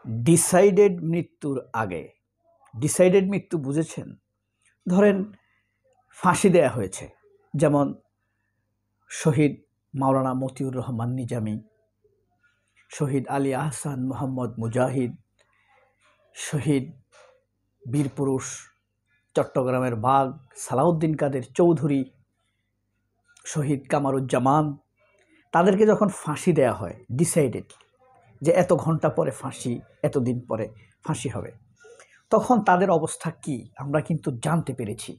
Decided মৃত্যুর আগে, decided মৃত্যু বুঝেছেন? ধরেন ফাঁসি দেয়া হয়েছে, যেমন শহীদ মাওলানা মতিউর রহমান নিজামী, শহীদ আলী আহসান মোহাম্মদ মুজাহিদ, শহীদ বীরপুরুষ চট্টগ্রামের বাঘ সালাউদ্দিন কাদের চৌধুরী, শহীদ কামারুজ্জামান, তাদেরকে যখন ফাঁসি দেয়া হয় ডিসাইডেড যে এত ঘন্টা পরে ফাঁসি, এতদিন পরে ফাঁসি হবে, তখন তাদের অবস্থা কি আমরা কিন্তু জানতে পেরেছি।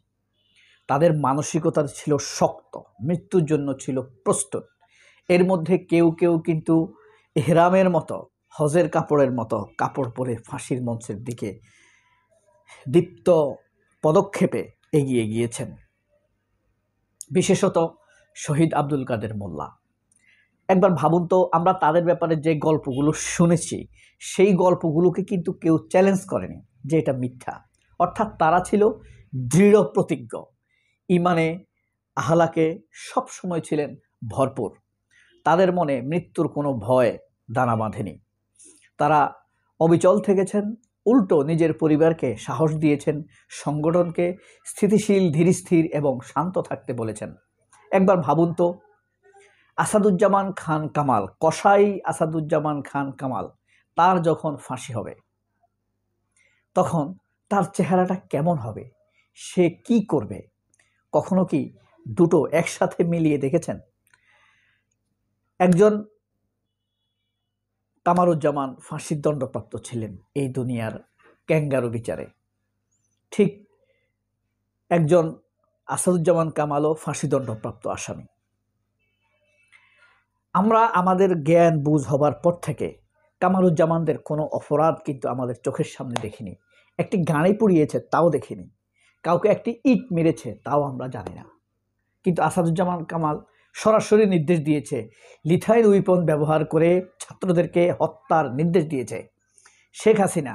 তাদের মানসিকতা ছিল শক্ত, মৃত্যুর জন্য ছিল প্রস্তুত। এর মধ্যে কেউ কেউ কিন্তু এহরামের মতো, হজের কাপড়ের মতো কাপড় পরে ফাঁসির মঞ্চের দিকে দীপ্ত পদক্ষেপে এগিয়ে গিয়েছেন। বিশেষত শহীদ আব্দুল কাদের মোল্লা। একবার ভাবুন তো, আমরা তাদের ব্যাপারে যে গল্পগুলো শুনেছি সেই গল্পগুলোকে কিন্তু কেউ চ্যালেঞ্জ করেনি যে এটা মিথ্যা। অর্থাৎ তারা ছিল দৃঢ় প্রতিজ্ঞ, ইমানে আহলাকে সবসময় ছিলেন ভরপুর। তাদের মনে মৃত্যুর কোনো ভয় দানা বাঁধেনি। তারা অবিচল থেকেছেন, উল্টো নিজের পরিবারকে সাহস দিয়েছেন, সংগঠনকে স্থিতিশীল, ধীরস্থির এবং শান্ত থাকতে বলেছেন। একবার ভাবুন তো, আসাদুজ্জামান খান কামাল, কসাই আসাদুজ্জামান খান কামাল, তার যখন ফাঁসি হবে তখন তার চেহারাটা কেমন হবে, সে কি করবে? কখনো কি দুটো একসাথে মিলিয়ে দেখেছেন? একজন কামারুজ্জামান ফাঁসির দণ্ডপ্রাপ্ত ছিলেন এই দুনিয়ার ক্যাঙ্গারু বিচারে, ঠিক একজন আসাদুজ্জামান কামালও ফাঁসিদণ্ডপ্রাপ্ত আসামি। আমরা আমাদের জ্ঞান বুঝ হবার পর থেকে কামারুজ্জামানদের কোনো অপরাধ কিন্তু আমাদের চোখের সামনে দেখিনি। একটি গাড়ি পুড়িয়েছে তাও দেখিনি, কাউকে একটি ইট মেরেছে তাও আমরা জানি না। কিন্তু আসাদুজ্জামান কামাল সরাসরি নির্দেশ দিয়েছে, লিথাইল উইপন ব্যবহার করে ছাত্রদেরকে হত্যার নির্দেশ দিয়েছে। শেখ হাসিনা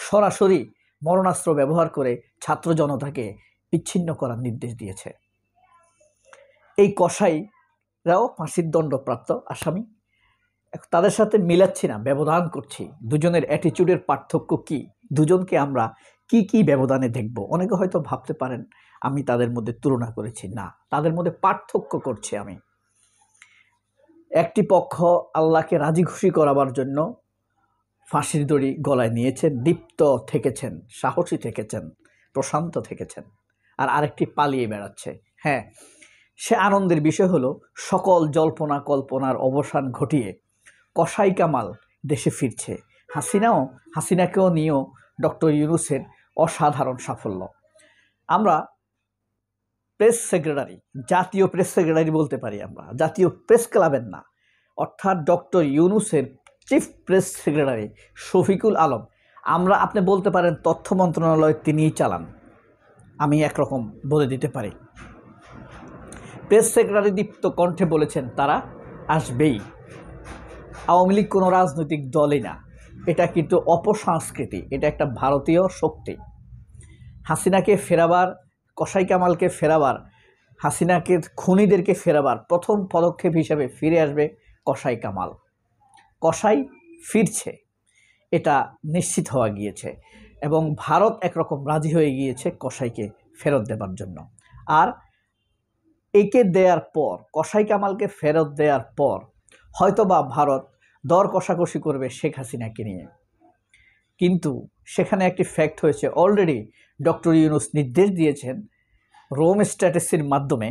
সরাসরি মরণাস্ত্র ব্যবহার করে ছাত্র জনতাকে বিচ্ছিন্ন করার নির্দেশ দিয়েছে। এই কসাইরাও ফাঁসির দণ্ডপ্রাপ্ত আসামি। তাদের সাথে মিলাচ্ছি না, ব্যবধান করছি। দুজনের অ্যাটিটিউডের পার্থক্য কি, দুজনকে আমরা কি কি ব্যবধানে দেখব? অনেকে হয়তো ভাবতে পারেন আমি তাদের মধ্যে তুলনা করেছি, না, তাদের মধ্যে পার্থক্য করছি আমি। একটি পক্ষ আল্লাহকে রাজি খুশি করাবার জন্য ফাঁসির দড়ি গলায় নিয়েছেন, দীপ্ত থেকেছেন, সাহসী থেকেছেন, প্রশান্ত থেকেছেন, আর আরেকটি পালিয়ে বেড়াচ্ছে। হ্যাঁ, সে আনন্দের বিষয় হলো সকল জল্পনা কল্পনার অবসান ঘটিয়ে কসাই কামাল দেশে ফিরছে। হাসিনাকেও নিয়েও ডক্টর ইউনূসের অসাধারণ সাফল্য। আমরা প্রেস সেক্রেটারি, জাতীয় প্রেস সেক্রেটারি বলতে পারি আমরা, জাতীয় প্রেস ক্লাবের না, অর্থাৎ ডক্টর ইউনূসের chief press secretary Shafiqul Alam, আপনি বলতে পারেন তথ্য মন্ত্রণালয় তিনিই চালান, আমি একরকম বলে দিতে পারি। প্রেস সেক্রেটারি দীপ্ত কণ্ঠে বলেছেন তারা আসবেই। আওয়ামী লীগ কোনো রাজনৈতিক দলই না, এটা কিন্তু অপসংস্কৃতি, এটা একটা ভারতীয় শক্তি। হাসিনাকে ফেরাবার, কসাই কামালকে ফেরাবার, হাসিনাকে খুনিদেরকে ফেরাবার প্রথম পদক্ষেপ হিসেবে ফিরে আসবে কসাই কামাল। কসাই ফিরছে, এটা নিশ্চিত হওয়া গিয়েছে, এবং ভারত একরকম রাজি হয়ে গিয়েছে কসাইকে ফেরত দেবার জন্য। আর একে দেওয়ার পর, কসাই কামালকে ফেরত দেওয়ার পর হয়তোবা ভারত দর কষাকষি করবে শেখ হাসিনাকে নিয়ে। কিন্তু সেখানে একটি ফ্যাক্ট হয়েছে, অলরেডি ডক্টর ইউনূস নির্দেশ দিয়েছেন রোম স্ট্র্যাটেজির মাধ্যমে,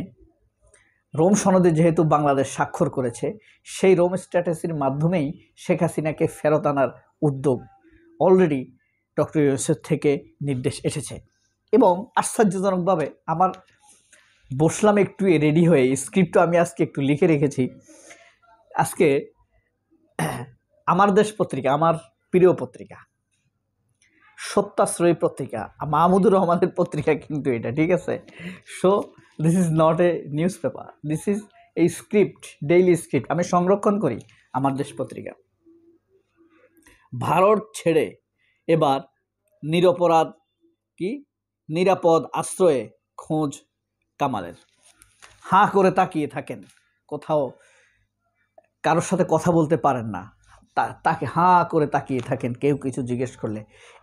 রোম সনদে যেহেতু বাংলাদেশ স্বাক্ষর করেছে, সেই রোম স্ট্র্যাটেজির মাধ্যমেই শেখ হাসিনাকে ফেরত আনার উদ্যোগ অলরেডি ডক্টর ইউনূসের থেকে নির্দেশ এসেছে। এবং আশ্চর্যজনকভাবে আমার বসলাম একটু রেডি হয়ে, স্ক্রিপ্টও আমি আজকে একটু লিখে রেখেছি। আজকে আমার দেশ পত্রিকা, আমার প্রিয় পত্রিকা, সত্যাশ্রয়ী পত্রিকা, মাহমুদুর রহমানের পত্রিকা কিন্তু এটা, ঠিক আছে? So this is not a news paper, this is এই স্ক্রিপ্ট, ডেইলি স্ক্রিপ্ট আমি সংরক্ষণ করি আমার দেশ পত্রিকা। ভারত ছেড়ে এবার নিরাপদ আশ্রয়ে খোঁজ কামালের। হাঁ করে তাকিয়ে থাকেন, কোথাও কারোর সাথে কথা বলতে পারেন না, তাকে হাঁ করে তাকিয়ে থাকেন কেউ কিছু জিজ্ঞেস করলে।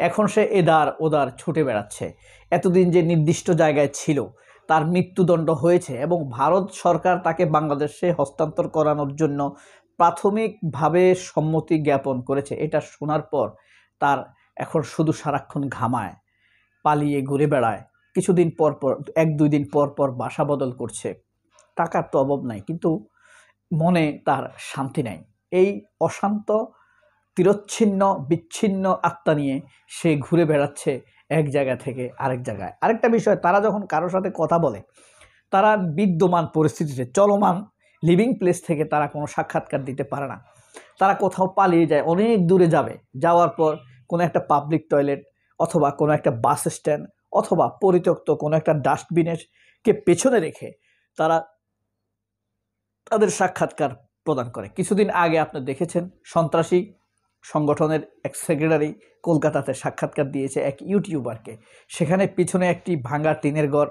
এখন সে এদার ওদার ছুটে বেড়াচ্ছে। এতদিন যে নির্দিষ্ট জায়গায় ছিল, তার মৃত্যুদণ্ড হয়েছে এবং ভারত সরকার তাকে বাংলাদেশে হস্তান্তর করানোর জন্য প্রাথমিকভাবে সম্মতি জ্ঞাপন করেছে। এটা শোনার পর তার এখন শুধু সারাক্ষণ ঘামায়, পালিয়ে ঘুরে বেড়ায়, কিছুদিন পর পর 1-2 দিন পর পর বাসা বদল করছে। টাকার তো অভাব নাই, কিন্তু মনে তার শান্তি নাই। এই অশান্ত তিরচ্ছিন্ন বিচ্ছিন্ন আত্মা নিয়ে সে ঘুরে বেড়াচ্ছে এক জায়গা থেকে আরেক জায়গায়। আরেকটা বিষয়, তারা যখন কারোর সাথে কথা বলে, তারা বিদ্যমান পরিস্থিতিতে চলমান লিভিং প্লেস থেকে তারা কোনো সাক্ষাৎকার দিতে পারে না। তারা কোথাও পালিয়ে যায়, অনেক দূরে যাবে, যাওয়ার পর কোনো একটা পাবলিক টয়লেট অথবা কোনো একটা বাস স্ট্যান্ড অথবা পরিত্যক্ত কোনো একটা ডাস্টবিনকে পেছনে রেখে তারা তাদের সাক্ষাৎকার প্রদান করে। কিছুদিন আগে আপনি দেখেছেন সন্ত্রাসী সংগঠনের এক সেক্রেটারি কলকাতাতে সাক্ষাৎকার দিয়েছে এক ইউটিউবারকে, সেখানে পিছনে একটি ভাঙা টিনের ঘর।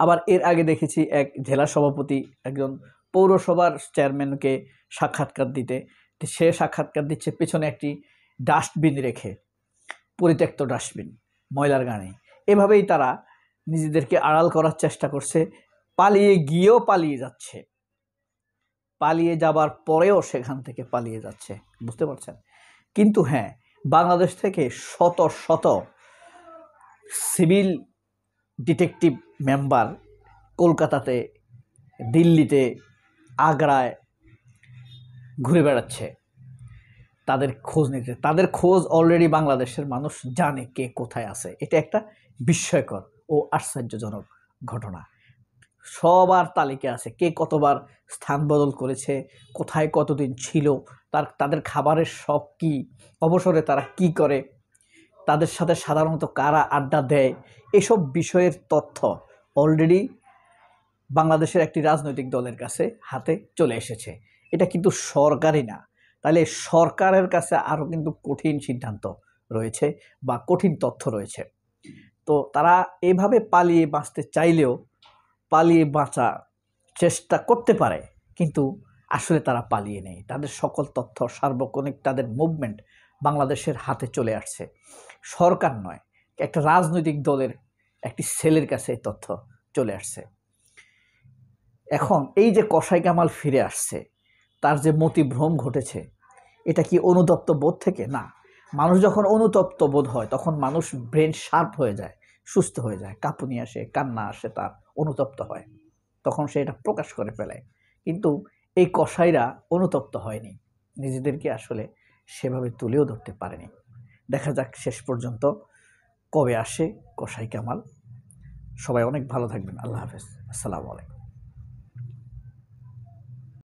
আবার এর আগে দেখেছি এক জেলা সভাপতি একজন পৌরসভার চেয়ারম্যানকে সাক্ষাৎকার দিতে, সে সাক্ষাৎকার দিচ্ছে পেছনে একটি ডাস্টবিন রেখে, পরিত্যক্ত ডাস্টবিন, ময়লার গাড়ি। এভাবেই তারা নিজেদেরকে আড়াল করার চেষ্টা করছে, পালিয়ে গিয়েও পালিয়ে যাচ্ছে, পালিয়ে যাবার পরেও সেখান থেকে পালিয়ে যাচ্ছে, বুঝতে পারছেন? কিন্তু হ্যাঁ, বাংলাদেশ থেকে শত শত সিভিল ডিটেকটিভ মেম্বার কলকাতাতে, দিল্লিতে, আগ্রায় ঘুরে বেড়াচ্ছে তাদের খোঁজ নিতে। তাদের খোঁজ অলরেডি বাংলাদেশের মানুষ জানে কে কোথায় আছে। এটা একটা বিস্ময়কর ও আশ্চর্যজনক ঘটনা। সবার তালিকা আছে, কে কতবার স্থান বদল করেছে, কোথায় কতদিন ছিল, তাদের খাবারের শখ কী, অবসরে তারা কি করে, তাদের সাথে সাধারণত কারা আড্ডা দেয়, এসব বিষয়ের তথ্য অলরেডি বাংলাদেশের একটি রাজনৈতিক দলের কাছে হাতে চলে এসেছে। এটা কিন্তু সরকারি না, তাহলে সরকারের কাছে আরও কিন্তু কঠিন সিদ্ধান্ত রয়েছে বা কঠিন তথ্য রয়েছে। তো তারা এভাবে পালিয়ে বাঁচতে চাইলেও পালিয়ে বাঁচার চেষ্টা করতে পারে, কিন্তু আসলে তারা পালিয়ে নেই। তাদের সকল তথ্য, সার্বক্ষণিক তাদের মুভমেন্ট বাংলাদেশের হাতে চলে আসছে। সরকার নয়, একটা রাজনৈতিক দলের একটি সেলের কাছে এই তথ্য চলে আসছে। এখন এই যে কসাই কামাল ফিরে আসছে, তার যে মতিভ্রম ঘটেছে, এটা কি অনুতপ্ত বোধ থেকে? না, মানুষ যখন অনুতপ্ত বোধ হয় তখন মানুষ ব্রেন শার্প হয়ে যায়, সুস্থ হয়ে যায়, কাঁপুনি আসে, কান্না আসে, তার অনুতপ্ত হয়, তখন সে এটা প্রকাশ করে ফেলে। কিন্তু এই কসাইরা অনুতপ্ত হয়নি, নিজেদেরকে আসলে সেভাবে তুলেও ধরতে পারেনি। দেখা যাক শেষ পর্যন্ত কবে আসে কসাই কামাল। সবাই অনেক ভালো থাকবেন। আল্লাহ হাফেজ, আসসালামু আলাইকুম।